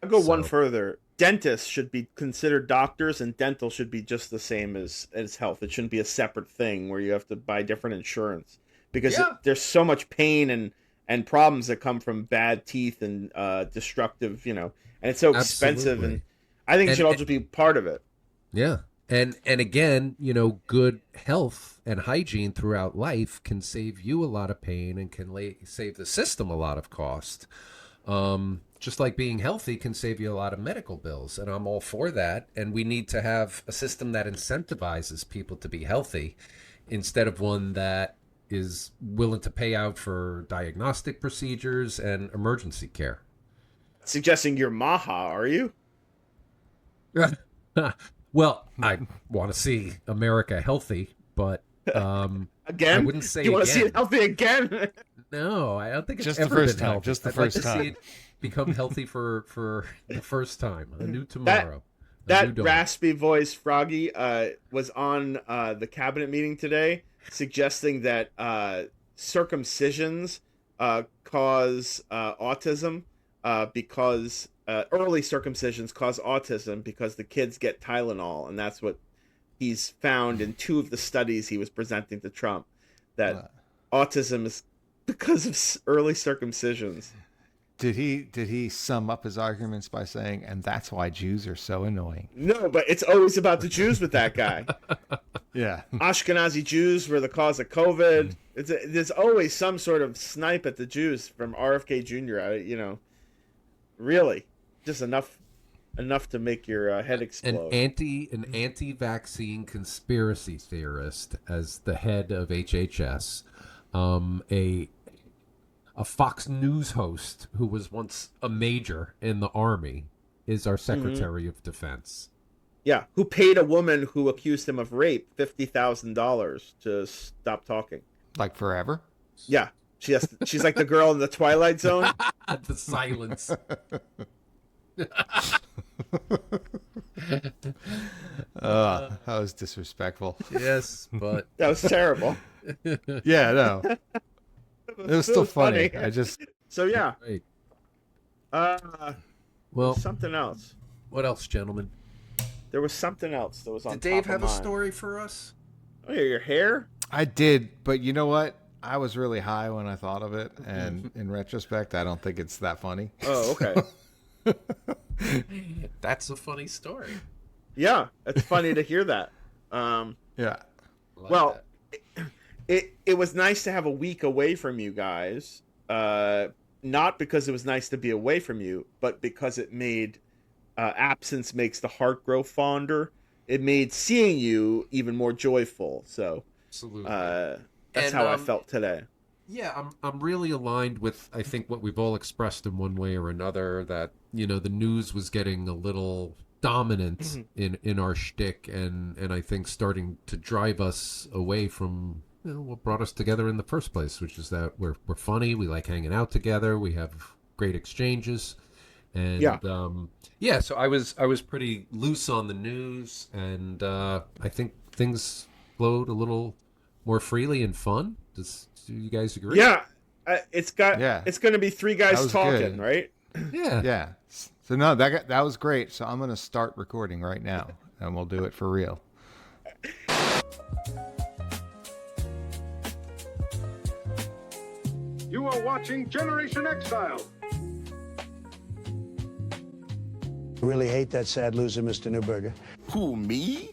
I'll go one further. Dentists should be considered doctors, and dental should be just the same as health. It shouldn't be a separate thing where you have to buy different insurance, because there's so much pain and problems that come from bad teeth and destructive, and it's so expensive. And I think it should all just be part of it. Yeah. And again, good health and hygiene throughout life can save you a lot of pain and can save the system a lot of cost. Just like being healthy can save you a lot of medical bills. And I'm all for that. And we need to have a system that incentivizes people to be healthy instead of one that is willing to pay out for diagnostic procedures and emergency care. Suggesting you're Maha, are you? Well, I want to see America healthy, but again, I wouldn't say you want again. to see it healthy again. No, I don't think it's Just ever the first been time. healthy. Just the I'd first like to time. see it become healthy for the first time. A new tomorrow. That raspy voice, Froggy, was on the cabinet meeting today, suggesting that circumcisions cause autism because early circumcisions cause autism because the kids get Tylenol, and that's what he's found in 2 of the studies he was presenting to Trump, that autism is because of early circumcisions. Did he sum up his arguments by saying, and that's why Jews are so annoying? No, but it's always about the Jews with that guy. Yeah. Ashkenazi Jews were the cause of COVID. There's always some sort of snipe at the Jews from RFK Jr. Really, just enough to make your head explode. An anti-vaccine conspiracy theorist as the head of HHS, a Fox News host who was once a major in the Army is our Secretary of Defense. Yeah, who paid a woman who accused him of rape $50,000 to stop talking. Like forever? Yeah, she's like the girl in the Twilight Zone. The silence. That was disrespectful. Yes, but that was terrible. Yeah, no. It was still funny. So yeah. Right. Well, something else. What else, gentlemen? There was something else that was on. Did Dave top of have a mine. story for us? Oh yeah, your hair. I did, but you know what? I was really high when I thought of it, and in retrospect, I don't think it's that funny. Oh, okay. That's a funny story. Yeah, it's funny to hear that. Yeah. Well, it was nice to have a week away from you guys. Not because it was nice to be away from you, but because it made absence makes the heart grow fonder. It made seeing you even more joyful. So, Absolutely. That's how I felt today. Yeah, I'm really aligned with, I think, what we've all expressed in one way or another, that, you know, the news was getting a little dominant in our shtick, and I think starting to drive us away from, you know, what brought us together in the first place, which is that we're funny, we like hanging out together, we have great exchanges, and so I was pretty loose on the news, and I think things flowed a little more freely and fun. Do you guys agree? Yeah, it's going to be three guys talking, good. right? Yeah. Yeah. So no, that was great. So I'm going to start recording right now, and we'll do it for real. You are watching Generation Exile. Really hate that sad loser, Mr. Newberger. Who, me?